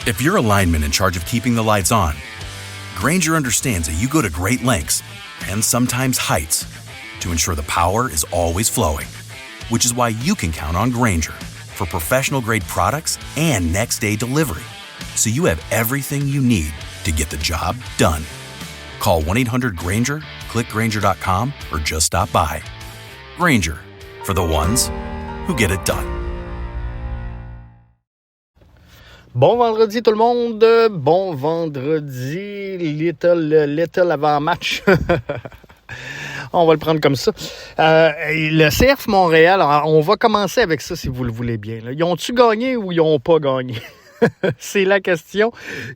If you're a lineman in charge of keeping the lights on, Grainger understands that you go to great lengths and sometimes heights to ensure the power is always flowing, which is why you can count on Grainger for professional-grade products and next-day delivery, so you have everything you need to get the job done. Call 1-800-GRAINGER, click Grainger.com, or just stop by. Grainger, for the ones who get it done. Bon vendredi tout le monde, bon vendredi, little avant-match. On va le prendre comme ça. Le CF Montréal, on va commencer avec ça si vous le voulez bien. Là. Ils ont-tu gagné ou ils n'ont pas gagné? C'est la question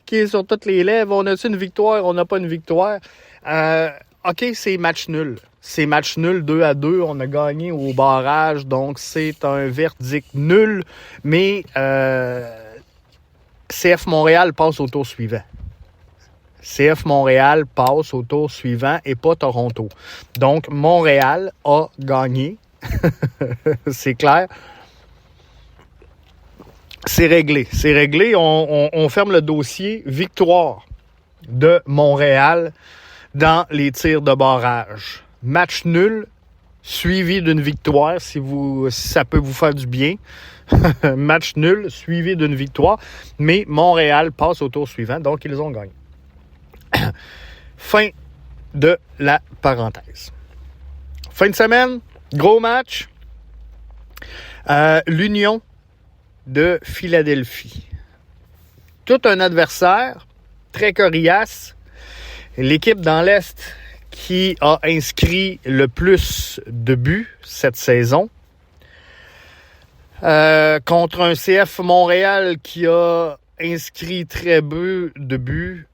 qui est sur toutes les lèvres. On a-tu une victoire? On n'a pas une victoire? OK, c'est match nul. C'est match nul, 2-2. On a gagné au barrage, donc c'est un verdict nul. Mais CF Montréal passe au tour suivant. CF Montréal passe au tour suivant et pas Toronto. Donc, Montréal a gagné. C'est clair. C'est réglé. C'est réglé. On ferme le dossier victoire de Montréal dans les tirs de barrage. Match nul, suivi d'une victoire, si ça peut vous faire du bien. Match nul, suivi d'une victoire. Mais Montréal passe au tour suivant, donc ils ont gagné. Fin de la parenthèse. Fin de semaine, gros match. L'Union de Philadelphie. Tout un adversaire très coriace. L'équipe dans l'Est qui a inscrit le plus de buts cette saison. Contre un CF Montréal qui a inscrit très peu de buts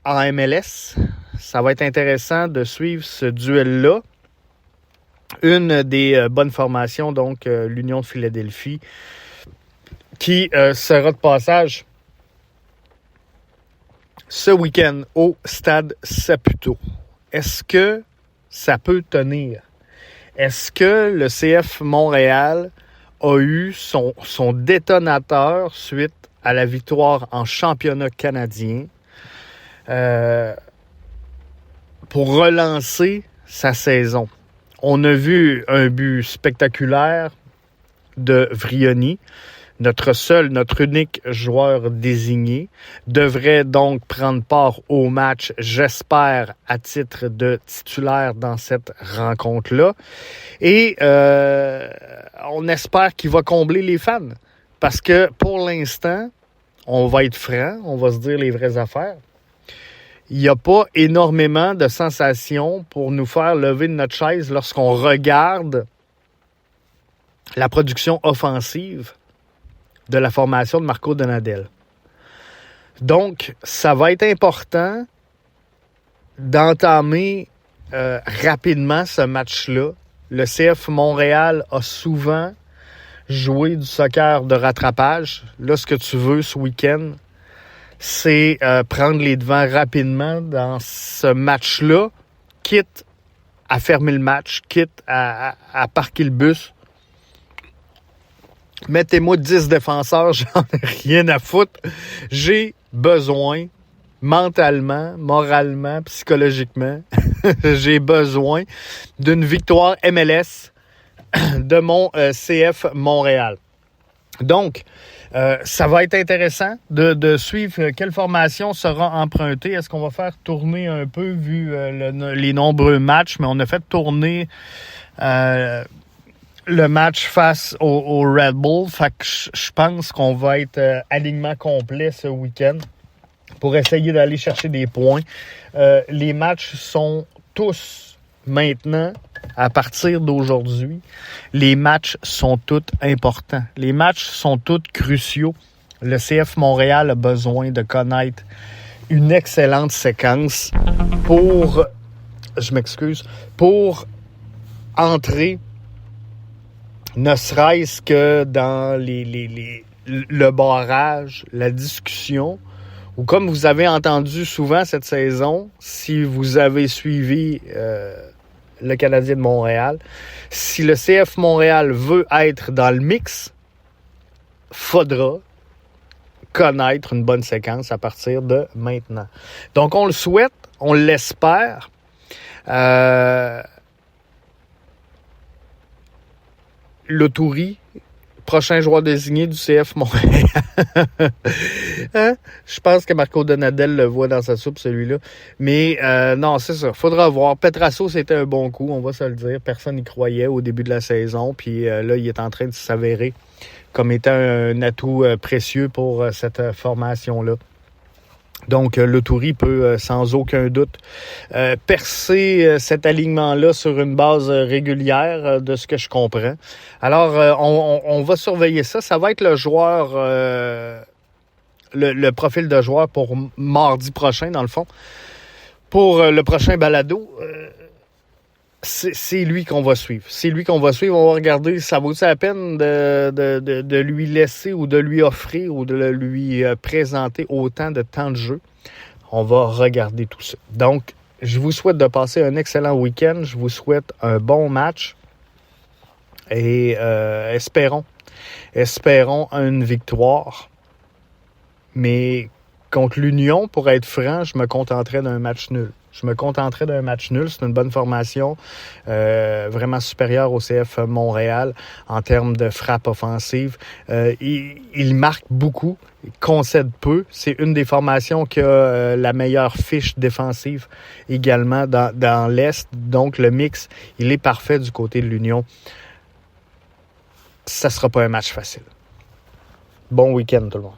en MLS. Ça va être intéressant de suivre ce duel-là. Une des bonnes formations, donc l'Union de Philadelphie, qui sera de passage ce week-end au Stade Saputo. Est-ce que ça peut tenir? Est-ce que le CF Montréal a eu son détonateur suite à la victoire en championnat canadien pour relancer sa saison? On a vu un but spectaculaire de Vrioni. Notre unique joueur désigné devrait donc prendre part au match, j'espère, à titre de titulaire dans cette rencontre-là. Et on espère qu'il va combler les fans. Parce que pour l'instant, on va être franc, on va se dire les vraies affaires. Il n'y a pas énormément de sensations pour nous faire lever de notre chaise lorsqu'on regarde la production offensive de la formation de Marco Donadel. Donc, ça va être important d'entamer rapidement ce match-là. Le CF Montréal a souvent joué du soccer de rattrapage. Là, ce que tu veux ce week-end, c'est prendre les devants rapidement dans ce match-là, quitte à fermer le match, quitte à parquer le bus. Mettez-moi 10 défenseurs, j'en ai rien à foutre. J'ai besoin, mentalement, moralement, psychologiquement, j'ai besoin d'une victoire MLS de mon CF Montréal. Donc, ça va être intéressant de suivre quelle formation sera empruntée. Est-ce qu'on va faire tourner un peu, vu les nombreux matchs, mais on a fait tourner le match face au Red Bull. Fait que je pense qu'on va être alignement complet ce week-end pour essayer d'aller chercher des points. Les matchs sont tous maintenant, à partir d'aujourd'hui, les matchs sont tous importants. Les matchs sont tous cruciaux. Le CF Montréal a besoin de connaître une excellente séquence pour entrer, ne serait-ce que dans le barrage, la discussion, ou comme vous avez entendu souvent cette saison, si vous avez suivi le Canadien de Montréal, si le CF Montréal veut être dans le mix, faudra connaître une bonne séquence à partir de maintenant. Donc, on le souhaite, on l'espère. L'Autouri, prochain joueur désigné du CF Montréal. Hein? Je pense que Marco Donadel le voit dans sa soupe, celui-là. Mais non, c'est ça. Faudra voir. Petrasso, c'était un bon coup, on va se le dire. Personne n'y croyait au début de la saison. Puis là, il est en train de s'avérer comme étant un atout précieux pour cette formation-là. Donc, l'Autouri peut, sans aucun doute, percer cet alignement-là sur une base régulière, de ce que je comprends. Alors, on va surveiller ça. Ça va être le joueur, le profil de joueur pour mardi prochain, dans le fond. Pour le prochain balado, c'est lui qu'on va suivre. C'est lui qu'on va suivre. On va regarder, ça vaut la peine de lui laisser ou de lui offrir ou de lui présenter autant de temps de jeu. On va regarder tout ça. Donc, je vous souhaite de passer un excellent week-end. Je vous souhaite un bon match. Et espérons une victoire. Mais contre l'Union, pour être franc, je me contenterais d'un match nul. C'est une bonne formation, vraiment supérieure au CF Montréal en termes de frappe offensive. Il marque beaucoup, il concède peu. C'est une des formations qui a la meilleure fiche défensive également dans l'Est. Donc, le mix, il est parfait du côté de l'Union. Ça ne sera pas un match facile. Bon week-end tout le monde.